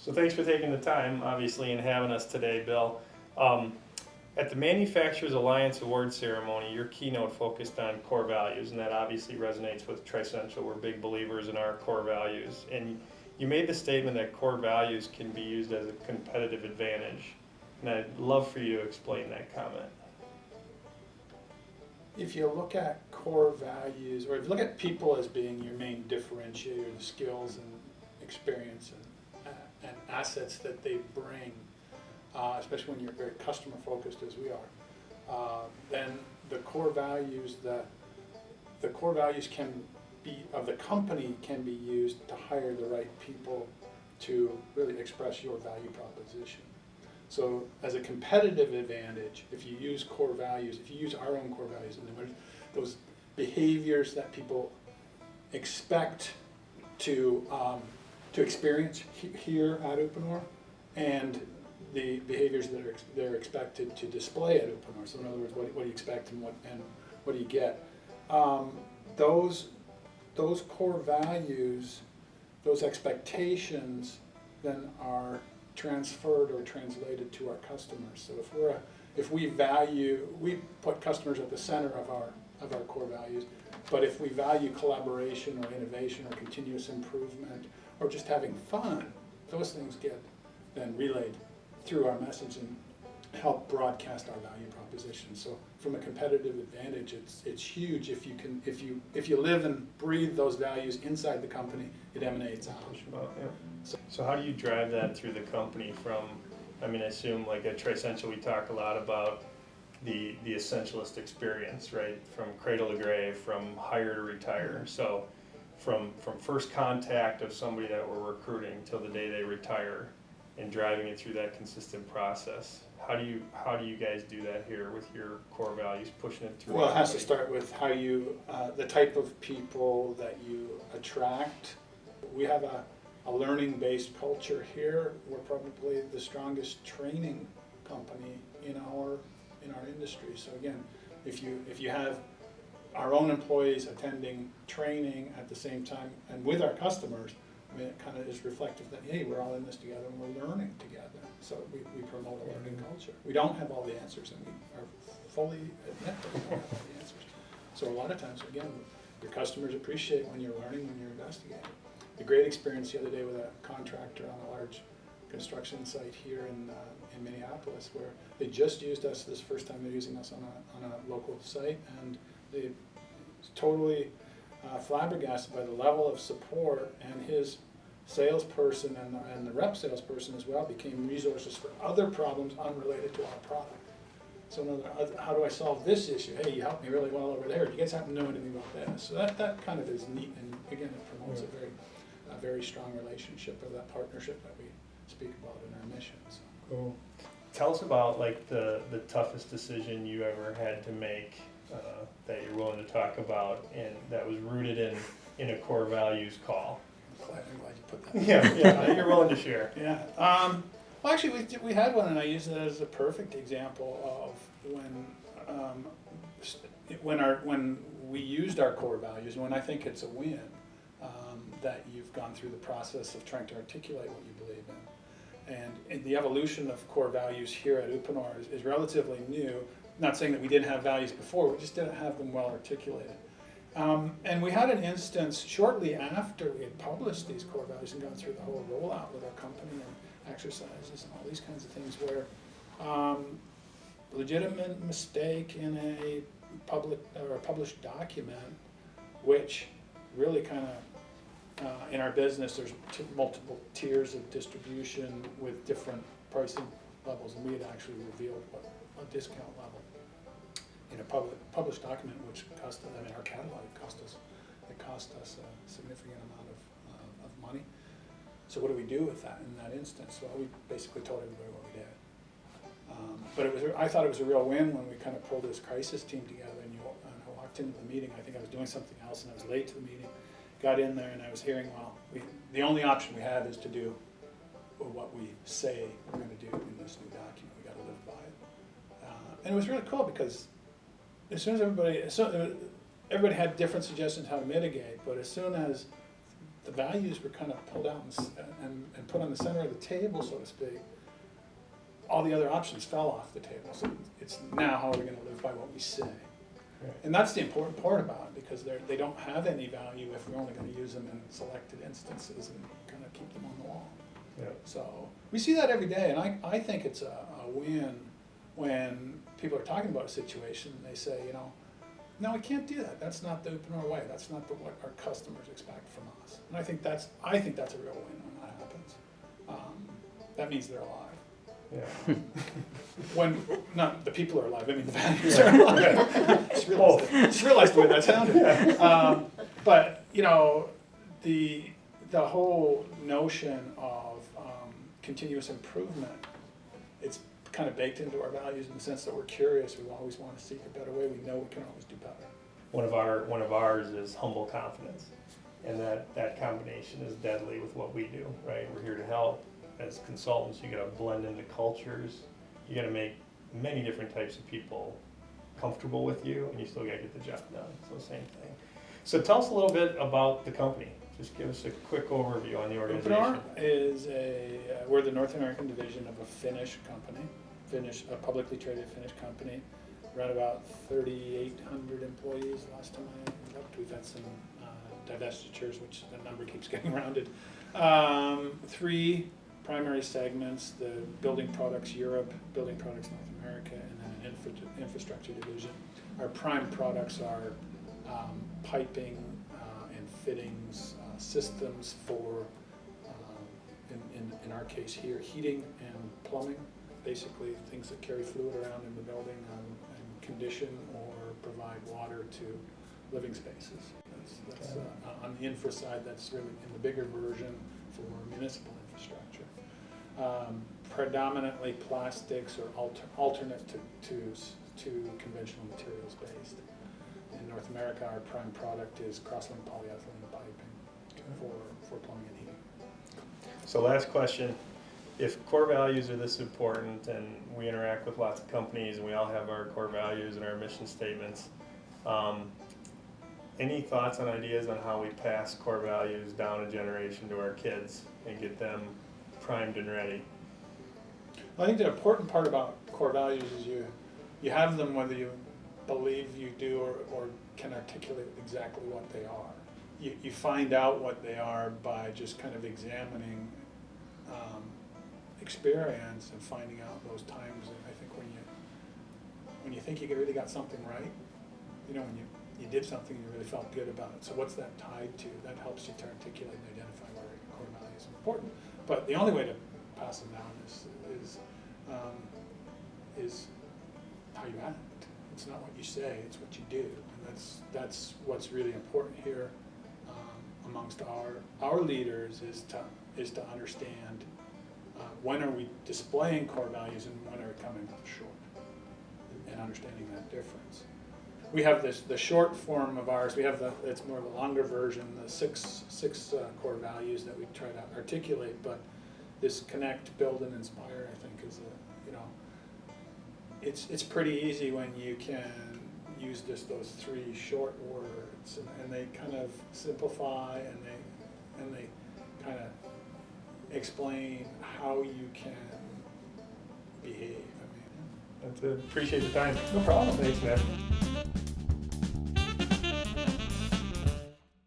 So thanks for taking the time, obviously, and having us today, Bill. At the Manufacturers Alliance Award Ceremony, your keynote focused on core values, and that obviously resonates with Trissential. We're big believers in our core values. And you made the statement that core values can be used as a competitive advantage. And I'd love for you to explain that comment. If you look at core values, or if you look at people as being your main differentiator, the skills and experience and assets that they bring, especially when you're very customer focused as we are, then the core values can be of the company can be used to hire the right people to really express your value proposition. So as a competitive advantage, if you use core values, if you use our own core values, and those behaviors that people expect to experience here at Uponor, and the behaviors that they're expected to display at Uponor. So in other words, what do you expect and what do you get? Those core values, those expectations, then are transferred or translated to our customers. So if we put customers at the center of our core values, but if we value collaboration or innovation or continuous improvement or just having fun, those things get then relayed through our message and help broadcast our value proposition. So from a competitive advantage, it's huge if you live and breathe those values inside the company, it emanates out. So how do you drive that through the company from, I assume like at Trissential we talk a lot about the essentialist experience, right? From cradle to grave, from hire to retire. So from first contact of somebody that we're recruiting till the day they retire, and driving it through that consistent process. How do you guys do that here with your core values, pushing it through? Well, it has to start with how you, the type of people that you attract. We have a learning-based culture here. We're probably the strongest training company in our industry. So again, if you have our own employees attending training at the same time and with our customers, it kind of is reflective that, hey, we're all in this together and we're learning together. So we promote a learning culture. We don't have all the answers, and we are fully admit that we don't have all the answers. So a lot of times, again, your customers appreciate when you're learning, when you're investigating. A great experience the other day with a contractor on a large construction site here in Minneapolis, where they just used us. This first time they're using us on a local site, and they totally flabbergasted by the level of support, and his salesperson and the rep salesperson as well became resources for other problems unrelated to our product. So how do I solve this issue? Hey, you helped me really well over there. Do you guys happen to know anything about this? So that kind of is neat, and again, it promotes a very strong relationship, or that partnership that we speak about in our mission. So. Cool. Tell us about like the toughest decision you ever had to make that you're willing to talk about, and that was rooted in a core values call. I'm glad you put that. Yeah, you're willing to share. Yeah. Well, actually, we had one, and I used it as a perfect example of when we used our core values, and when I think it's a win, that you've gone through the process of trying to articulate what you believe in. And the evolution of core values here at Uponor is relatively new. Not saying that we didn't have values before, we just didn't have them well articulated. And we had an instance shortly after we had published these core values and gone through the whole rollout with our company and exercises and all these kinds of things, where legitimate mistake in a published document, which really kind of in our business, there's multiple tiers of distribution with different pricing levels, and we had actually revealed what a discount level in a published document, which cost us, our catalog cost us a significant amount of money. So what do we do with that in that instance? Well, we basically told everybody what we did. But I thought it was a real win when we kind of pulled this crisis team together, and I walked into the meeting. I think I was doing something else, and I was late to the meeting. Got in there, and I was hearing, the only option we have is to do what we say we're going to do in this new document. We got to live by it. And it was really cool, because as soon as everybody had different suggestions how to mitigate, but as soon as the values were kind of pulled out and put on the center of the table, so to speak, all the other options fell off the table. So it's now how are we going to live by what we say? Right. And that's the important part about it, because they don't have any value if we're only going to use them in selected instances and kind of keep them on the wall. Yeah. So we see that every day, and I think it's a win when people are talking about a situation and they say, no, we can't do that. That's not the Uponor way. That's not what our customers expect from us. And I think that's a real win when that happens. That means they're alive. Yeah. When not the people are alive, I mean the values are alive. Just realized the way that sounded. But the whole notion of continuous improvement, it's kind of baked into our values in the sense that we're curious. We always want to seek a better way. We know we can always do better. One of ours is humble confidence, and that combination is deadly with what we do. Right, we're here to help. As consultants, you got to blend into cultures. You got to make many different types of people comfortable with you, and you still got to get the job done. So same thing. So tell us a little bit about the company. Just give us a quick overview on the organization. Uponor is we're the North American division of a Finnish company, a publicly traded Finnish company. Around about 3,800 employees last time I looked. We've had some divestitures, which the number keeps getting rounded. 3 primary segments: the building products Europe, building products North America, and then an infrastructure division. Our prime products are piping and fittings, systems for, in our case here, heating and plumbing, basically things that carry fluid around in the building and condition or provide water to living spaces. That's on the infra side, that's really in the bigger version for municipal infrastructure. Predominantly plastics or alternate to conventional materials based. In North America, our prime product is cross-linked polyethylene piping for plumbing and heating. So last question, if core values are this important and we interact with lots of companies and we all have our core values and our mission statements, any thoughts and ideas on how we pass core values down a generation to our kids and get them primed and ready? I think the important part about core values is you have them whether you believe you do or can articulate exactly what they are. You find out what they are by just kind of examining experience and finding out those times. And I think when you think you really got something right, when you did something you really felt good about it. So what's that tied to? That helps you to articulate and identify where core values are important. But the only way to pass them down is how you act. It's not what you say, it's what you do. And that's what's really important here amongst our leaders is to understand when are we displaying core values and when are we coming up short, and understanding that difference. We have the short form of ours. We have it's more of a longer version, the six core values that we try to articulate. But this connect, build, and inspire, I think, is it's pretty easy when you can use just those 3 short words, and they kind of simplify and they kind of explain how you can behave. That's it. Appreciate the time. No problem. Thanks, man.